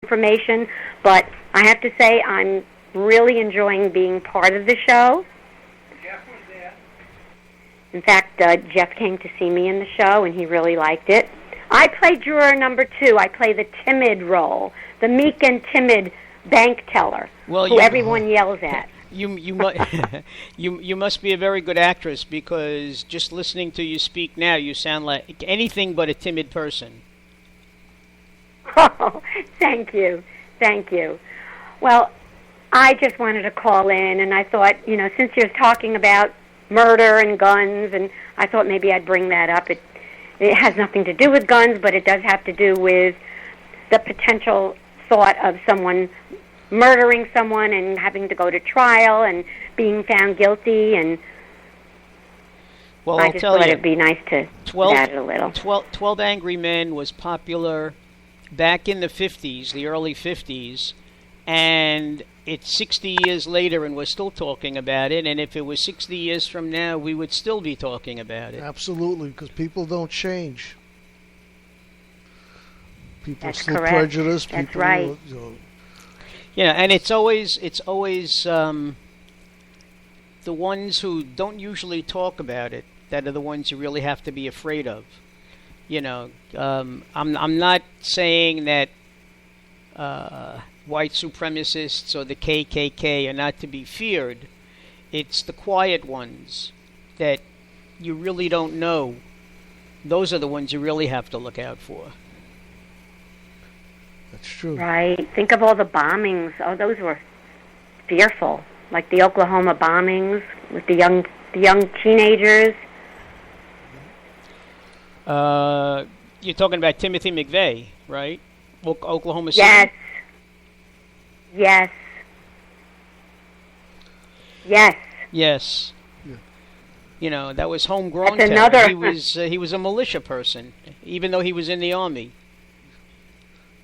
information. But I have to say I'm really enjoying being part of the show. Jeff was there. In fact, Jeff came to see me in the show, and he really liked it. I play juror number 2. I play the timid role, the meek and timid bank teller, who everyone yells at. You must be a very good actress, because just listening to you speak now, you sound like anything but a timid person. Oh, thank you. Well, I just wanted to call in, and I thought, since you're talking about murder and guns, and I thought maybe I'd bring that up. It has nothing to do with guns, but it does have to do with the potential thought of someone murdering someone and having to go to trial and being found guilty. And well, I just thought it'd be nice to add it a little. 12 Angry Men was popular back in the 50s, the early 50s, and it's 60 years later and we're still talking about it, and if it was 60 years from now, we would still be talking about it. Absolutely, because people don't change. People That's still correct. prejudice. That's people, right. Yeah, and it's always the ones who don't usually talk about it that are the ones you really have to be afraid of. I'm not saying that white supremacists or the KKK are not to be feared. It's the quiet ones that you really don't know. Those are the ones you really have to look out for. That's true. Right. Think of all the bombings. Oh, those were fearful. Like the Oklahoma bombings with the young teenagers. You're talking about Timothy McVeigh, right? Oklahoma City? Yes. Yes. Yeah. That was homegrown. That's another. He was a militia person, even though he was in the army.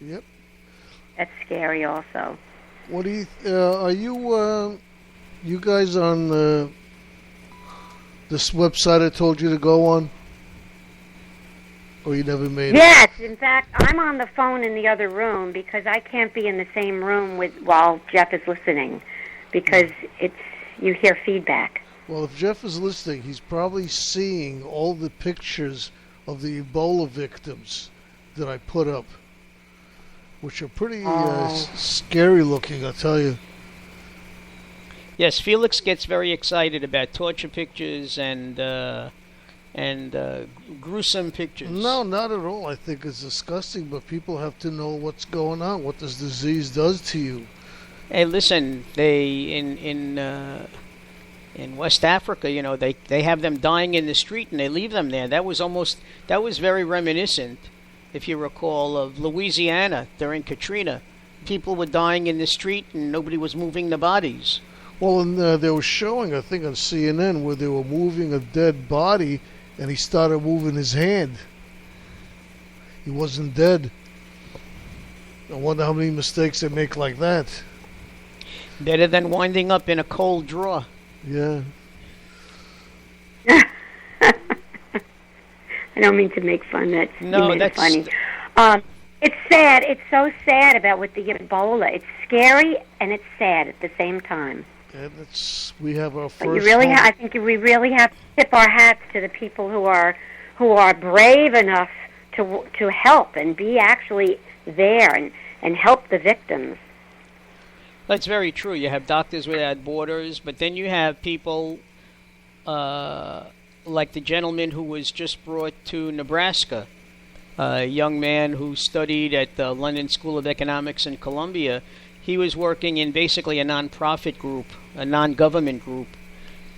Yep. That's scary also. What do you are you guys on this website I told you to go on? Or you never made it? Yes, in fact, I'm on the phone in the other room because I can't be in the same room while Jeff is listening, because you hear feedback. Well, if Jeff is listening, he's probably seeing all the pictures of the Ebola victims that I put up, which are pretty scary looking, I'll tell you. Yes, Felix gets very excited about torture pictures and gruesome pictures. No, not at all. I think it's disgusting, but people have to know what's going on, what this disease does to you. Hey, listen, they in West Africa, they have them dying in the street and they leave them there. That was very reminiscent, if you recall, of Louisiana during Katrina. People were dying in the street and nobody was moving the bodies. Well, and they were showing, I think, on CNN where they were moving a dead body, and he started moving his hand. He wasn't dead. I wonder how many mistakes they make like that. Better than winding up in a cold drawer. Yeah. I don't mean to make fun. That's funny. It's sad. It's so sad about with the Ebola. It's scary and it's sad at the same time. And we have our But first. I think we really have to tip our hats to the people who are brave enough to help and be actually there and help the victims. That's very true. You have Doctors Without Borders, but then you have people like the gentleman who was just brought to Nebraska, a young man who studied at the London School of Economics in Columbia. He was working in basically a non-profit group, a non-government group,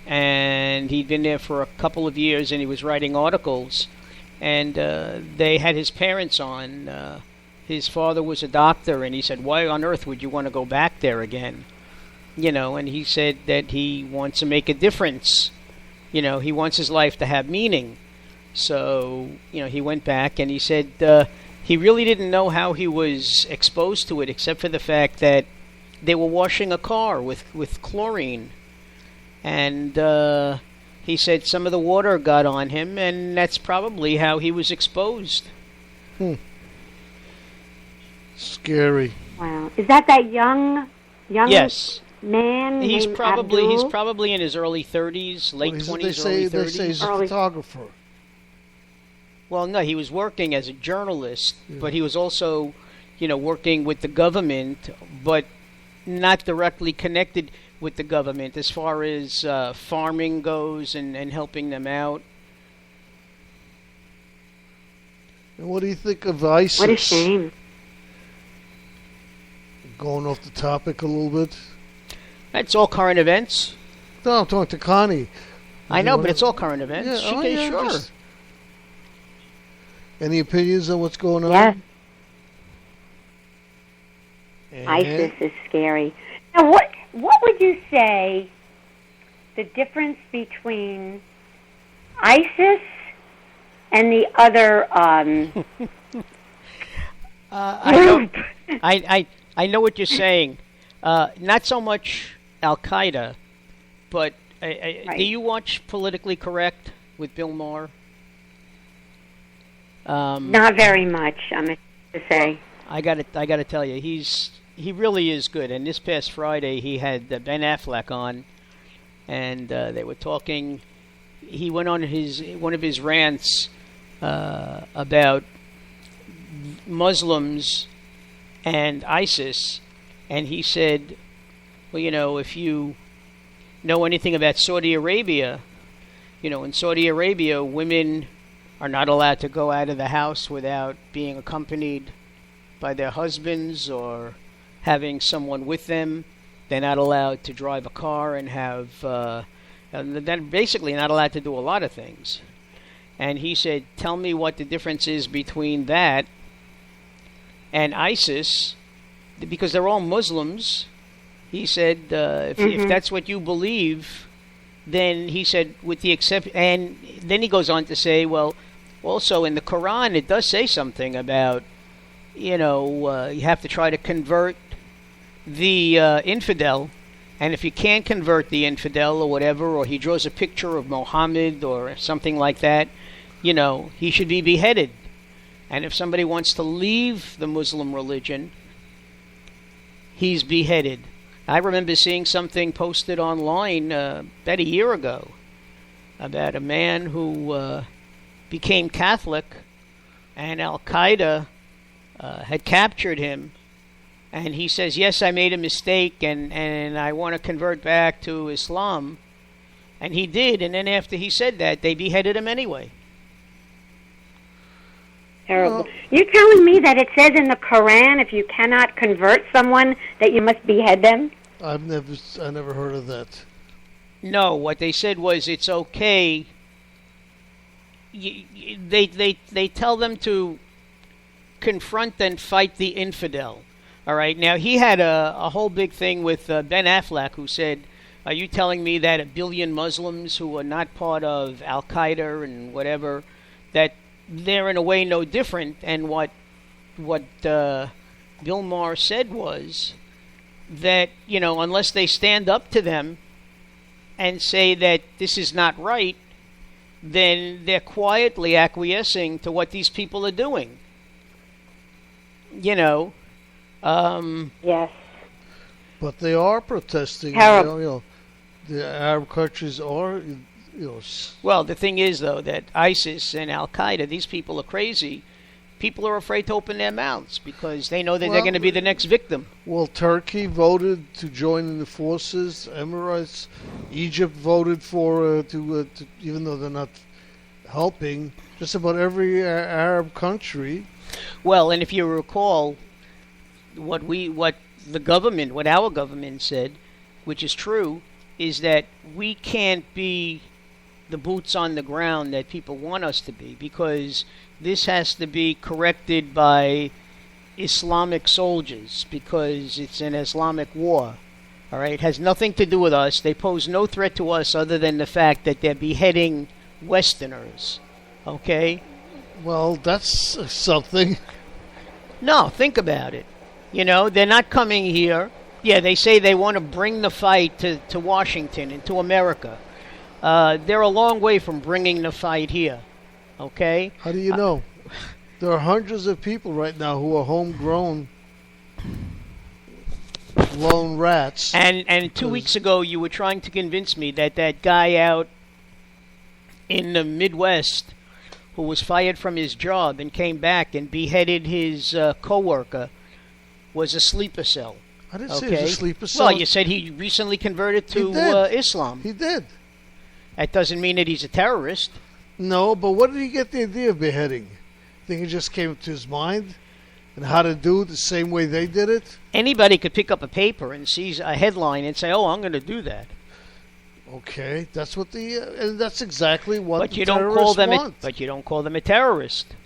and he'd been there for a couple of years, and he was writing articles, and they had his parents on. His father was a doctor, and he said, why on earth would you want to go back there again? And he said that he wants to make a difference. He wants his life to have meaning. So, he went back, and he said he really didn't know how he was exposed to it, except for the fact that they were washing a car with chlorine. And he said some of the water got on him, and that's probably how he was exposed. Scary. Wow. Is that young Yes. man He's named probably Abdul? in his early 30s, late Well, 20s, they early say 30s. he's a photographer. Well, no, he was working as a journalist, Yeah. but he was also, working with the government, but not directly connected with the government as far as farming goes and helping them out. And what do you think of ISIS? What a shame. Going off the topic a little bit. That's all current events. No, I'm talking to Connie. I know, but it's all current events. Yeah, She can, sure. just- Any opinions on what's going on? Yes. And ISIS is scary. Now, what would you say the difference between ISIS and the other group? I know what you're saying. Not so much Al Qaeda, but Right. do you watch Politically Correct with Bill Maher? Not very much, I'm ashamed to say. I got to tell you, he really is good. And this past Friday, he had Ben Affleck on, and they were talking. He went on one of his rants about Muslims and ISIS, and he said, well, if you know anything about Saudi Arabia, in Saudi Arabia, women are not allowed to go out of the house without being accompanied by their husbands or having someone with them. They're not allowed to drive a car and they're basically not allowed to do a lot of things. And he said, tell me what the difference is between that and ISIS, because they're all Muslims. He said, if that's what you believe, then he said, with the exception, and then he goes on to say, well, also in the Quran, it does say something about, you have to try to convert the infidel, and if you can't convert the infidel or whatever, or he draws a picture of Muhammad or something like that, he should be beheaded. And if somebody wants to leave the Muslim religion, he's beheaded. I remember seeing something posted online about a year ago about a man who became Catholic, and Al Qaeda had captured him, and he says, yes, I made a mistake and I want to convert back to Islam. And he did, and then after he said that, they beheaded him anyway. Terrible. You're telling me that it says in the Quran if you cannot convert someone that you must behead them? I never heard of that. No, what they said was it's okay. They tell them to confront and fight the infidel. All right. Now, he had a whole big thing with Ben Affleck, who said, are you telling me that 1 billion Muslims who are not part of Al Qaeda and whatever, that they're in a way no different? And what Bill Maher said was that, unless they stand up to them and say that this is not right, then they're quietly acquiescing to what these people are doing. Yes. But they are protesting. Terrible. The Arab countries are, Well, the thing is, though, that ISIS and Al Qaeda, these people are crazy. People are afraid to open their mouths because they know that they're going to be the next victim. Well, Turkey voted to join in the forces. Emirates, Egypt voted for to even though they're not helping. Just about every Arab country. Well, and if you recall, what our government said, which is true, is that we can't be the boots on the ground that people want us to be, because this has to be corrected by Islamic soldiers, because it's an Islamic war. All right, it has nothing to do with us. They pose no threat to us other than the fact that they're beheading Westerners. Okay? Well, that's something. No, think about it. They're not coming here. Yeah, they say they want to bring the fight to Washington and to America. They're a long way from bringing the fight here. Okay? How do you know? There are hundreds of people right now who are homegrown lone rats. And 2 weeks ago, you were trying to convince me that that guy out in the Midwest who was fired from his job and came back and beheaded his coworker was a sleeper cell. I didn't say he was a sleeper cell. Well, you said he recently converted to Islam. He did. That doesn't mean that he's a terrorist. No, but what did he get the idea of beheading? Think it just came to his mind? And how to do it the same way they did it? Anybody could pick up a paper and see a headline and say, "Oh, I'm going to do that." Okay, that's what and that's exactly what But the you don't terrorists call them. want. But you don't call them a terrorist.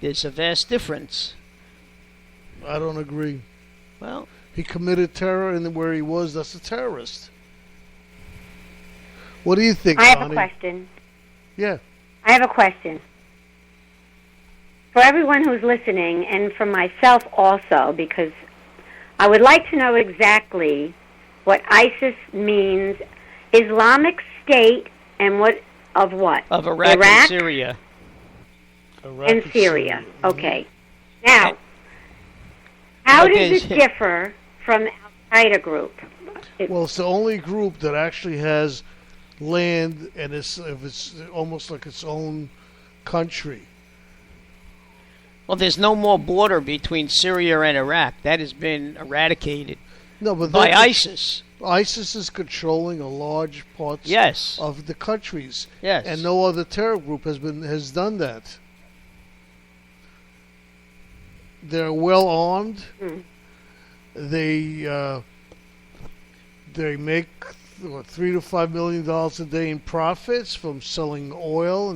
There's a vast difference. I don't agree. Well, he committed terror, and where he was, that's a terrorist. What do you think, I have Connie? a question. Yeah. I have a question. For everyone who's listening, and for myself also, because I would like to know exactly what ISIS means, Islamic State, and what? Of Iraq and Syria. And Syria. Okay. Now, how does it differ from the Al-Qaeda group? Well, it's the only group that actually has land, and it's almost like its own country. Well, there's no more border between Syria and Iraq. That has been eradicated by ISIS. ISIS is controlling a large parts of the countries. Yes. And no other terror group has done that. They're well armed. Mm. They make $3 to $5 million a day in profits from selling oil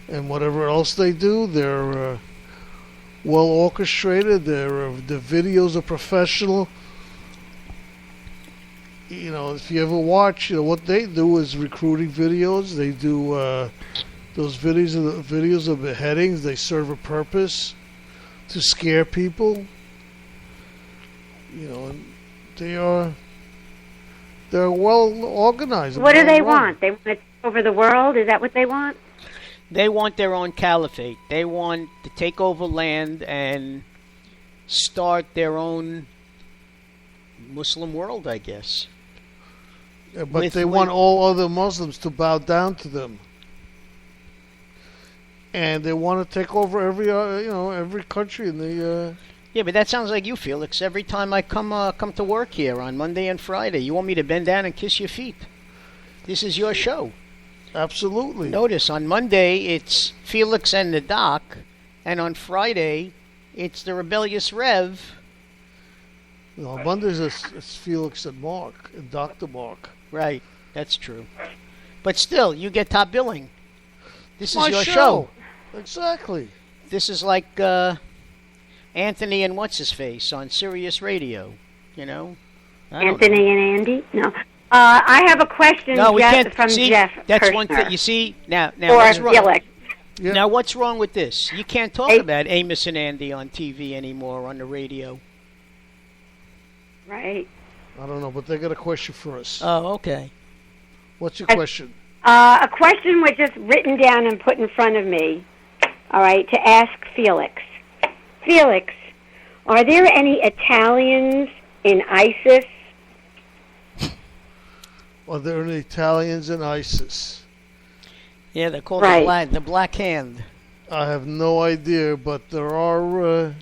and whatever else they do. They're well orchestrated. The videos are professional. You know, if you ever watch, what they do is recruiting videos. They do those videos of beheadings. They serve a purpose to scare people. And they're well organized. What do they want? They want to take over the world? Is that what they want? They want their own caliphate. They want to take over land and start their own Muslim world, I guess. Yeah, but they want all other Muslims to bow down to them. And they want to take over every country in the... Yeah, but that sounds like you, Felix. Every time I come to work here on Monday and Friday, you want me to bend down and kiss your feet. This is your show. Absolutely. Notice, on Monday, it's Felix and the Doc, and on Friday, it's the Rebellious Rev. No, Mondays it's Felix and Mark, and Dr. Mark. Right, that's true. But still, you get top billing. This is My your show. Exactly. This is like Anthony and What's-His-Face on Sirius Radio, Anthony and Andy? No. I have a question from Jeff That's Kirshner. one thing. You see, now or what's wrong? Felix. Yep. Now, what's wrong with this? You can't talk about Amos and Andy on TV anymore, on the radio. Right. I don't know, but they got a question for us. Oh, okay. What's your question? A question was just written down and put in front of me, all right, to ask Felix. Felix, are there any Italians in ISIS? Are there any Italians in ISIS? Yeah, they're called the Black Hand. I have no idea, but there are...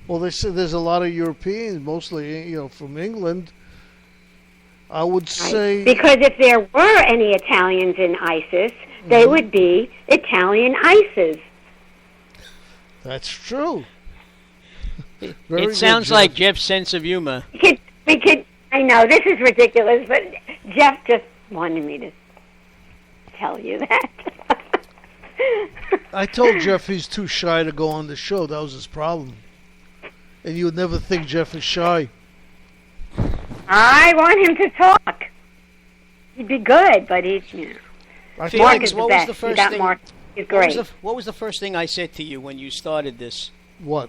they say there's a lot of Europeans, mostly, from England. I would say... Because if there were any Italians in ISIS, they would be Italian ISIS. That's true. It sounds like Jeff's sense of humor. We could. I know, this is ridiculous, but Jeff just wanted me to tell you that. I told Jeff he's too shy to go on the show. That was his problem. And you would never think Jeff is shy. I want him to talk. He'd be good, but he's, Mark is the best. Mark is great. What was the first thing I said to you when you started this? What?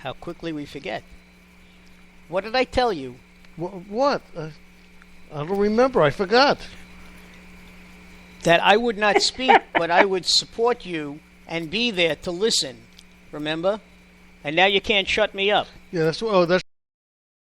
How quickly we forget. What did I tell you? What? I don't remember. I forgot. That I would not speak, but I would support you and be there to listen. Remember? And now you can't shut me up. Yeah, that's